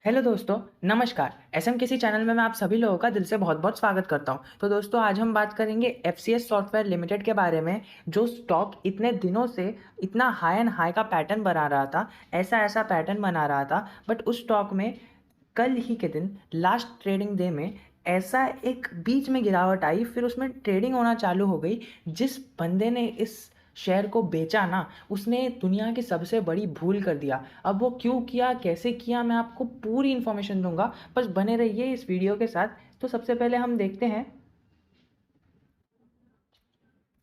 Hello दोस्तों, नमस्कार। SM channel में मैं आप सभी लोगों का दिल से बहुत-बहुत स्वागत करता हूं। तो दोस्तों, आज हम बात करेंगे एफसीएस सॉफ्टवेयर लिमिटेड के बारे में, जो स्टॉक इतने दिनों से इतना हाई एंड हाई का पैटर्न बना रहा था, ऐसा-ऐसा पैटर्न बना रहा था, बट उस स्टॉक में कल ही के दिन लास्ट ट्रेडिंग डे में ऐसा एक बीच में गिरावट आई, फिर उसमें ट्रेडिंग होना चालू हो गई। जिस बंदे ने इस शेयर को बेचा ना, उसने दुनिया की सबसे बड़ी भूल कर दिया। अब वो क्यों किया, कैसे किया, मैं आपको पूरी इन्फॉर्मेशन दूंगा। बस बने रहिए इस वीडियो के साथ। तो सबसे पहले हम देखते हैं,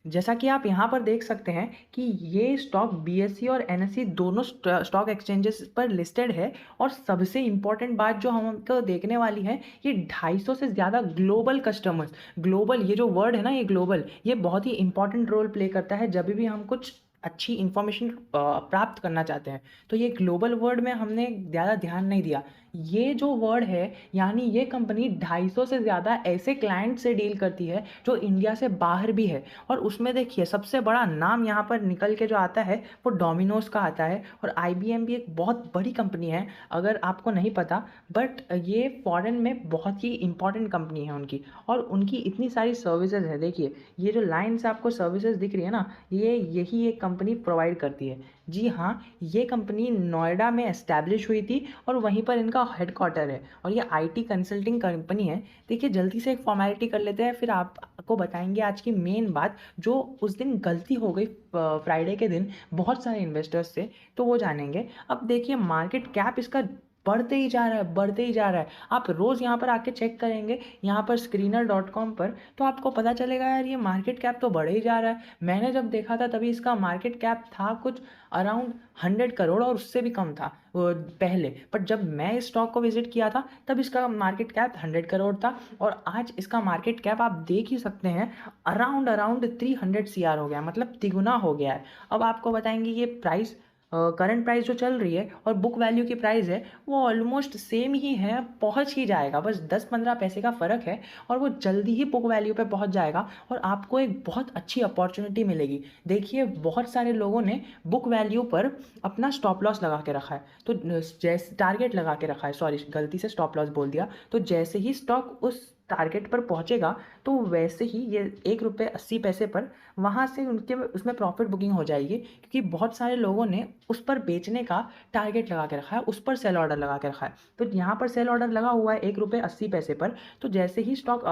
जैसा कि आप यहाँ पर देख सकते हैं कि ये स्टॉक बीएसई और एनएसई दोनों स्टॉक एक्सचेंजेस पर लिस्टेड है। और सबसे इम्पॉर्टेंट बात जो हमको देखने वाली है, ये 250 से ज़्यादा ग्लोबल कस्टमर्स, ग्लोबल, ये जो वर्ड है ना, ये ग्लोबल, ये बहुत ही इंपॉर्टेंट रोल प्ले करता है जब भी हम कुछ अच्छी इन्फॉर्मेशन प्राप्त करना चाहते हैं। तो ये ग्लोबल वर्ड में हमने ज़्यादा ध्यान नहीं दिया। ये जो वर्ड है, यानी ये कंपनी 250 से ज़्यादा ऐसे क्लाइंट से डील करती है जो इंडिया से बाहर भी है। और उसमें देखिए, सबसे बड़ा नाम यहाँ पर निकल के जो आता है वो डोमिनोज का आता है। और आईबीएम भी एक बहुत बड़ी कंपनी है, अगर आपको नहीं पता, बट ये फॉरेन में बहुत ही इंपॉर्टेंट कंपनी है उनकी। और उनकी इतनी सारी सर्विसेज है। देखिए, ये जो लाइन से आपको सर्विसेज दिख रही है ना, ये यही एक कंपनी प्रोवाइड करती है। जी हाँ, ये कंपनी नोएडा में एस्टैब्लिश हुई थी और वहीं पर इनका हेडक्वार्टर है। और ये आईटी कंसल्टिंग कंपनी है। देखिए, जल्दी से एक फॉर्मेलिटी कर लेते हैं, फिर आपको बताएंगे आज की मेन बात, जो उस दिन गलती हो गई फ्राइडे के दिन बहुत सारे इन्वेस्टर्स से, तो वो जानेंगे। अब देखिए, मार्केट कैप इसका बढ़ते ही जा रहा है, बढ़ते ही जा रहा है। आप रोज़ यहाँ पर आके चेक करेंगे, यहाँ पर screener.com पर, तो आपको पता चलेगा यार, ये मार्केट कैप तो बढ़ ही जा रहा है। मैंने जब देखा था तभी इसका मार्केट कैप था कुछ अराउंड 100 करोड़, और उससे भी कम था पहले। बट जब मैं इस स्टॉक को विजिट किया था तब इसका मार्केट कैप 100 करोड़ था। और आज इसका मार्केट कैप आप देख ही सकते हैं, अराउंड अराउंड 300 CR हो गया, मतलब तिगुना हो गया है। अब आपको बताएंगे ये प्राइस, करंट प्राइस जो चल रही है और बुक वैल्यू की प्राइस है, वो ऑलमोस्ट सेम ही है, पहुंच ही जाएगा, बस 10-15 पैसे का फ़र्क है। और वो जल्दी ही बुक वैल्यू पे पहुंच जाएगा और आपको एक बहुत अच्छी अपॉर्चुनिटी मिलेगी। देखिए, बहुत सारे लोगों ने बुक वैल्यू पर अपना स्टॉप लॉस लगा के रखा है, तो जैसे टारगेट लगा के रखा है, सॉरी गलती से स्टॉप लॉस बोल दिया। तो जैसे ही स्टॉक उस टारगेट पर पहुंचेगा, तो वैसे ही ये 1 रुपये 80 पैसे पर वहाँ से उनके उसमें प्रॉफिट बुकिंग हो जाएगी, क्योंकि बहुत सारे लोगों ने उस पर बेचने का टारगेट लगा के रखा है, उस पर सेल ऑर्डर लगा के रखा है। तो यहाँ पर सेल ऑर्डर लगा हुआ है 1 रुपये 80 पैसे पर। तो जैसे ही स्टॉक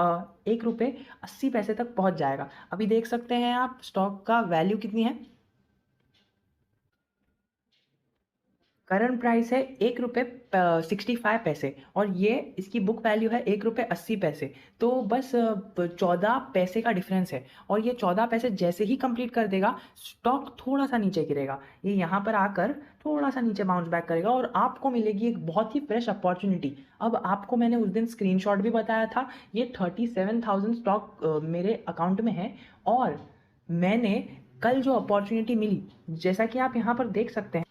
1 रुपये 80 पैसे तक पहुँच जाएगा, अभी देख सकते हैं आप स्टॉक का वैल्यू कितनी है। करंट प्राइस है 1 रुपये 65 पैसे, और ये इसकी बुक वैल्यू है 1 रुपये 80 पैसे। तो बस 14 पैसे का डिफरेंस है। और ये 14 पैसे जैसे ही कंप्लीट कर देगा, स्टॉक थोड़ा सा नीचे गिरेगा, ये यहाँ पर आकर थोड़ा सा नीचे बाउंस बैक करेगा और आपको मिलेगी एक बहुत ही फ्रेश अपॉर्चुनिटी। अब आपको मैंने उस दिन स्क्रीनशॉट भी बताया था, ये 37,000 स्टॉक मेरे अकाउंट में है। और मैंने कल जो अपॉर्चुनिटी मिली, जैसा कि आप यहाँ पर देख सकते हैं,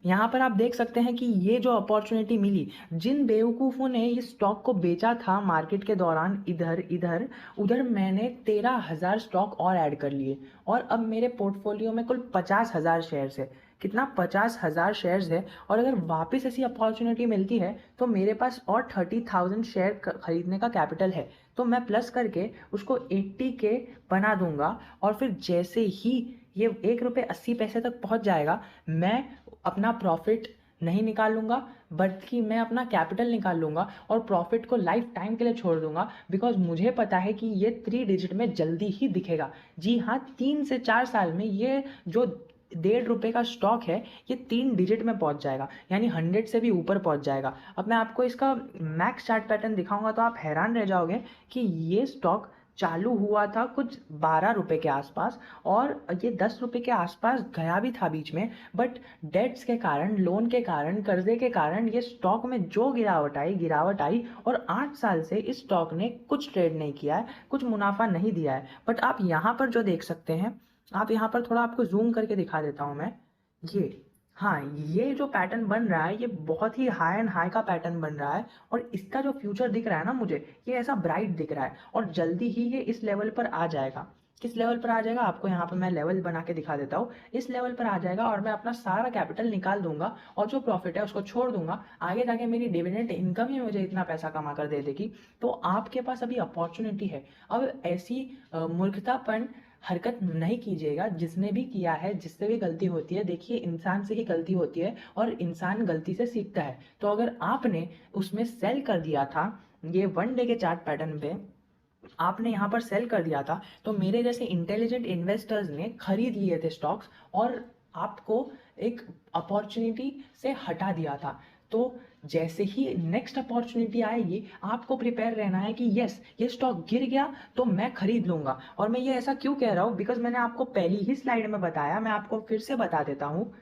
यहाँ पर आप देख सकते हैं कि ये जो अपॉर्चुनिटी मिली, जिन बेवकूफ़ों ने ये स्टॉक को बेचा था मार्केट के दौरान, इधर इधर उधर, मैंने 13,000 स्टॉक और ऐड कर लिए। और अब मेरे पोर्टफोलियो में कुल 50,000 शेयर्स है। कितना? 50,000 शेयर्स है। और अगर वापस ऐसी अपॉर्चुनिटी मिलती है तो मेरे पास और 30,000 शेयर खरीदने का कैपिटल है। तो मैं प्लस करके उसको 80K बना दूंगा। और फिर जैसे ही ये 1 रुपये 80 पैसे तक पहुंच जाएगा, मैं अपना प्रॉफिट नहीं निकालूंगा, बल्कि मैं अपना कैपिटल निकाल लूंगा और प्रॉफिट को लाइफ टाइम के लिए छोड़ दूंगा। बिकॉज मुझे पता है कि ये 3 डिजिट में जल्दी ही दिखेगा। जी हाँ, 3 से 4 साल में ये जो 1.5 रुपये का स्टॉक है, ये 3 डिजिट में पहुंच जाएगा, यानी 100 से भी ऊपर पहुंच जाएगा। अब मैं आपको इसका मैक्स चार्ट पैटर्न दिखाऊंगा तो आप हैरान रह जाओगे कि ये स्टॉक चालू हुआ था कुछ 12 रुपये के आसपास, और ये 10 रुपये के आसपास गया भी था बीच में। बट डेट्स के कारण, लोन के कारण, कर्जे के कारण ये स्टॉक में जो गिरावट आई, और 8 साल से इस स्टॉक ने कुछ ट्रेड नहीं किया है, कुछ मुनाफा नहीं दिया है। बट आप यहाँ पर जो देख सकते हैं, आप यहाँ पर थोड़ा आपको जूम करके दिखा देता हूँ मैं। ये, हाँ, ये जो पैटर्न बन रहा है, ये बहुत ही हाई एंड हाई का पैटर्न बन रहा है। और इसका जो फ्यूचर दिख रहा है ना मुझे, ये ऐसा ब्राइट दिख रहा है, और जल्दी ही ये इस लेवल पर आ जाएगा। किस लेवल पर आ जाएगा, आपको यहाँ पर मैं लेवल बना के दिखा देता हूँ। इस लेवल पर आ जाएगा और मैं अपना सारा कैपिटल निकाल दूंगा और जो प्रॉफिट है उसको छोड़ दूंगा। आगे जाके मेरी डिविडेंड इनकम ही मुझे इतना पैसा कमा कर दे देगी। तो आपके पास अभी अपॉर्चुनिटी है। अब ऐसी मूर्खतापन हरकत नहीं कीजिएगा। जिसने भी किया है, जिससे भी गलती होती है, देखिए इंसान से ही गलती होती है और इंसान गलती से सीखता है। तो अगर आपने उसमें सेल कर दिया था, ये 1 डे के चार्ट पैटर्न पे आपने यहाँ पर सेल कर दिया था, तो मेरे जैसे इंटेलिजेंट इन्वेस्टर्स ने खरीद लिए थे स्टॉक्स और आपको एक अपॉर्चुनिटी से हटा दिया था। तो जैसे ही नेक्स्ट अपॉर्चुनिटी आएगी, आपको प्रिपेयर रहना है कि यस, ये स्टॉक गिर गया तो मैं खरीद लूंगा। और मैं ये ऐसा क्यों कह रहा हूँ, बिकॉज मैंने आपको पहली ही स्लाइड में बताया, मैं आपको फिर से बता देता हूँ।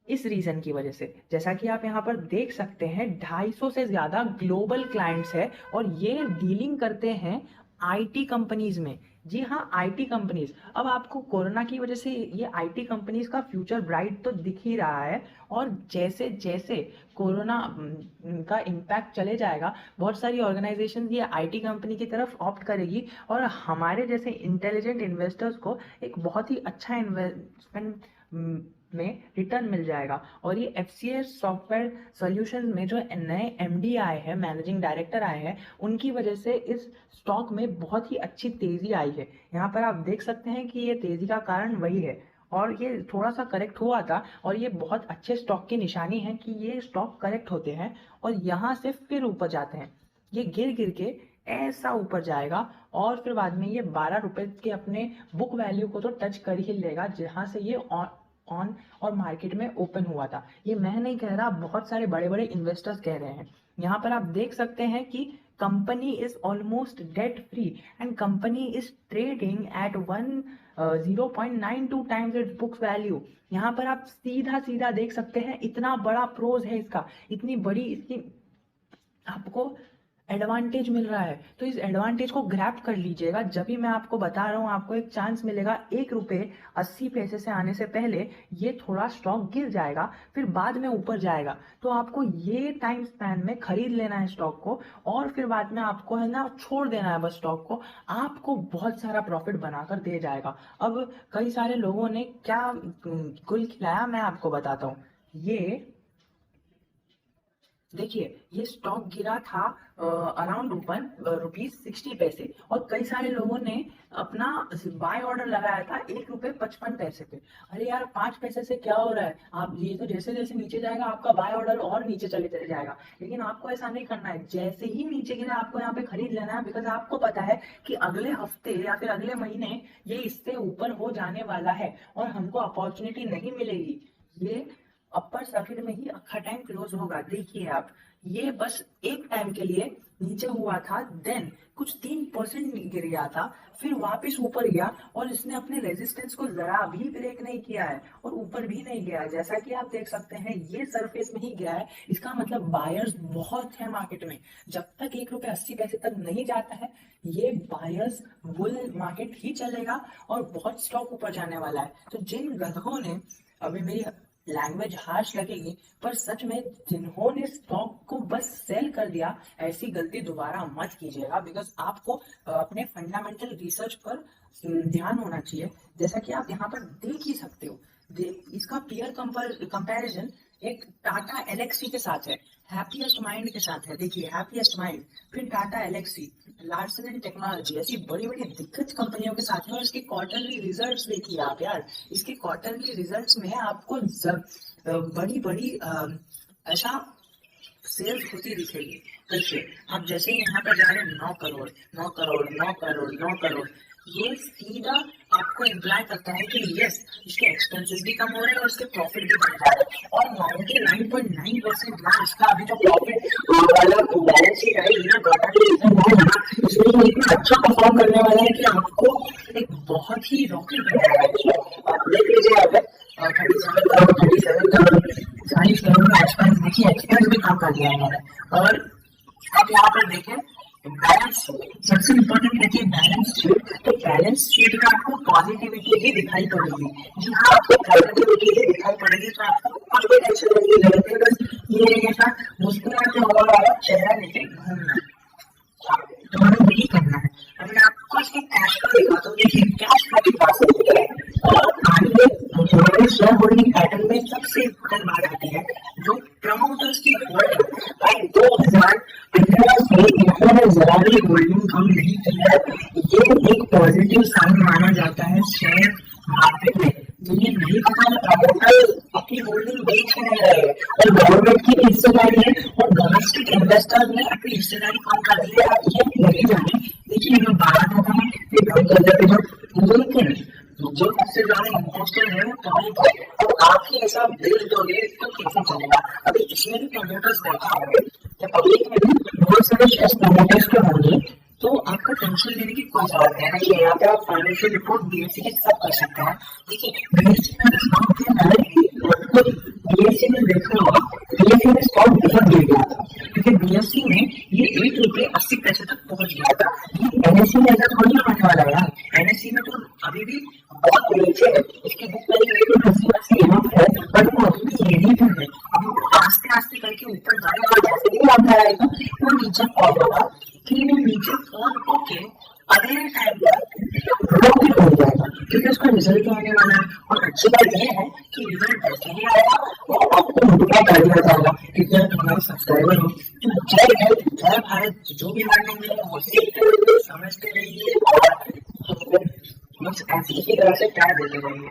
इस रीजन की वजह से, जैसा कि आप यहाँ पर देख सकते हैं, 250 से ज्यादा ग्लोबल क्लाइंट्स है और ये डीलिंग करते हैं आईटी कंपनीज में। जी हाँ, आईटी कंपनीज। अब आपको कोरोना की वजह से ये आईटी कंपनीज का फ्यूचर ब्राइट तो दिख ही रहा है। और जैसे जैसे कोरोना का इम्पैक्ट चले जाएगा, बहुत सारी ऑर्गेनाइजेशन ये आईटी कंपनी की तरफ ऑप्ट करेगी और हमारे जैसे इंटेलिजेंट इन्वेस्टर्स को एक बहुत ही अच्छा इन्वेस्टमेंट में रिटर्न मिल जाएगा। और ये FCS सॉफ्टवेयर सॉल्यूशन में जो नए MD आए हैं, मैनेजिंग डायरेक्टर आए हैं, उनकी वजह से इस स्टॉक में बहुत ही अच्छी तेजी आई है। यहाँ पर आप देख सकते हैं कि ये तेजी का कारण वही है। और ये थोड़ा सा करेक्ट हुआ था और ये बहुत अच्छे स्टॉक की निशानी है कि ये स्टॉक करेक्ट होते हैं और यहाँ से फिर ऊपर जाते हैं। ये गिर गिर के ऐसा ऊपर जाएगा और फिर बाद में ये 12 रुपए के अपने बुक वैल्यू को तो टच कर ही लेगा, जहां से ये ऑन और मार्केट में ओपन हुआ था। ये मैं नहीं कह रहा, बहुत सारे बड़े बड़े इन्वेस्टर्स कह रहे हैं। यहाँ पर आप देख सकते हैं कि company is almost debt free and company is trading at 0.92 times it's book value. यहाँ पर आप सीधा सीधा देख सकते हैं, इतना बड़ा प्रोज है इसका, इतनी बड़ी इसकी आपको एडवांटेज मिल रहा है। तो इस एडवांटेज को ग्रैब कर लीजिएगा। जब भी मैं आपको बता रहा हूँ, आपको एक चांस मिलेगा। 1 रुपये 80 पैसे से आने से पहले ये थोड़ा स्टॉक गिर जाएगा, फिर बाद में ऊपर जाएगा। तो आपको ये टाइम स्पैन में खरीद लेना है स्टॉक को और फिर बाद में आपको है ना छोड़ देना है बस स्टॉक को। आपको बहुत सारा प्रॉफिट बनाकर दे जाएगा। अब कई सारे लोगों ने क्या गुल खिलाया, मैं आपको बताता हूँ। ये देखिए, ये स्टॉक गिरा था अराउंड ₹60 और कई सारे लोगों ने अपना बाय ऑर्डर लगाया था 1 रुपये 55 पैसे पे। अरे यार, 5 पैसे से क्या हो रहा है? आप ये तो जैसे जैसे नीचे जाएगा आपका बाय ऑर्डर और नीचे चले जाएगा। लेकिन आपको ऐसा नहीं करना है। जैसे ही नीचे गिरा आपको यहाँ पे खरीद लेना है, बिकॉज आपको पता है कि अगले हफ्ते या फिर अगले महीने ये इससे ऊपर हो जाने वाला है और हमको अपॉर्चुनिटी नहीं मिलेगी। ये अपर सर्किट में ही अच्छा टाइम क्लोज होगा। देखिए आप, ये बस एक टाइम के लिए नीचे हुआ था, देन कुछ 3% गिर गया था, फिर वापस ऊपर गया और इसने अपने रेजिस्टेंस को जरा भी ब्रेक नहीं किया है और ऊपर भी नहीं गया। जैसा कि आप देख सकते हैं, ये सरफेस में ही गया है। इसका मतलब बायर्स बहुत है मार्केट में। जब तक 1 रुपये 80 पैसे तक नहीं जाता है, ये बायर्स बुल मार्केट ही चलेगा और बहुत स्टॉक ऊपर जाने वाला है। तो जिन गधों ने, अभी मेरी लैंग्वेज हार्श लगेगी, पर सच में जिन्होंने स्टॉक को बस सेल कर दिया, ऐसी गलती दोबारा मत कीजिएगा। बिकॉज आपको अपने फंडामेंटल रिसर्च पर ध्यान होना चाहिए। जैसा कि आप यहाँ पर देख ही सकते हो, इसका पीयर कंपैरिजन एक टाटा एलेक्सी के साथ है, हैप्पीएस्ट माइंड के साथ है। देखिए, हैप्पीएस्ट माइंड, फिर Tata Elxsi, Larsen and technology, ऐसी बड़ी बड़ी दिग्गज कंपनियों के साथ है। और इसके क्वार्टरली रिजल्ट्स देखिए आप यार, इसके क्वार्टरली रिजल्ट्स में आपको बड़ी बड़ी ऐसा सेल्स होती दिखेगी। देखिए, आप जैसे ही यहाँ पर जा रहे हैं, 9 करोड़ 9 करोड़ 9 करोड़ 9 करोड़, ये सीधा आपको इम्प्लाई करता है कि यस, इसके एक्सपेंसेस भी कम हो रहे हैं और इसके प्रॉफिट भी बढ़ जा रहे हैं। और 99.9% इसका अभी जो प्रॉफिट वाला बैलेंस शीट है, इसमें इतना अच्छा परफॉर्म करने वाला है कि आपको एक बहुत ही रॉकेट बनाएगा। आप देख लीजिए, अगर 37 करोड़ 40 करोड़ का एक्सपेंस, देखिए एक्सपेंस भी कम कर दिया है इन्होंने। और आप यहाँ पर देखें बैलेंस शीट, सबसे इंपॉर्टेंट देखिए बैलेंस शीट। तो बैलेंस शीट का आपको पॉजिटिविटी ही दिखाई पड़ेगी। जी हाँ, आपको पॉजिटिविटी ही दिखाई पड़ेगी। तो आपको कुछ भी टेंशन लेने की जरूरत नहीं, बस ये ऐसा मुस्कुराते हुआ वाला चेहरा लेके घूमना, तो हमें वही करना है। अब मैं आपको इसके कैश फ्लो दिखाता हूँ। प्रमोटर्स की होल्डिंग भाई 2015 से इन्होंने जरा भी होल्डिंग कम नहीं किया। ये एक पॉजिटिव साइन माना जाता है शेयर मार्केट में। जिन्हें नहीं पता प्रमोटर अपनी होल्डिंग बेच नहीं रहे और गवर्नमेंट की हिस्सेदारी है और डोमेस्टिक इन्वेस्टर्स ने अपनी हिस्सेदारी कम कर दी है। आप ये नहीं जाने देखिए जो बात होता है ये कम कर देते हैं, लेकिन जो सबसे ज्यादा इंटरेस्टेड है वो पब्लिक है। तो आप ही ऐसा बेच दोगे तो कैसे चलेगा। अभी इसमें भी प्रमोटर्स बैठा होंगे तो पब्लिक में भी बहुत सारे शेयर प्रमोटर्स के होंगे, तो आपका टेंशन लेने की कोई जरूरत नहीं है। देखिए यहाँ पे आप फाइनेंशियल रिपोर्ट बीएससी की सब कर सकते हैं। देखिए बीएससी का स्टॉक बीएससी में देखा होगा, बीएससी में स्टॉक बहुत गिर गया था क्योंकि बीएससी में ये ₹1.80 तक पहुंच गया था। ये एनएससी में ऐसा थोड़ी होने वाला है यार, एनएससी में तो अभी भी बहुत नीचे है। इसकी बुक वैल्यू यहाँ है बट वो अभी भी यही पर है। अब आस्ते आस्ते करके ऊपर जाएगा, जैसे ही आता आएगा वो नीचे फॉल होगा, फिर वो नीचे फॉल होके अगले टाइम पर प्रॉफिट हो जाएगा क्योंकि उसका रिजल्ट आने वाला है। और अच्छी बात यह है कि रिजल्ट ऐसे ही आएगा वो आपको नोटिफाई कर दिया जाएगा क्योंकि आप हमारे सब्सक्राइबर हो। तो जय हिंद जय भारत, जो भी लर्निंग मिले वो सीखते रहिए, समझते रहिए और बस ऐसी तरह से प्यार देते रहिए।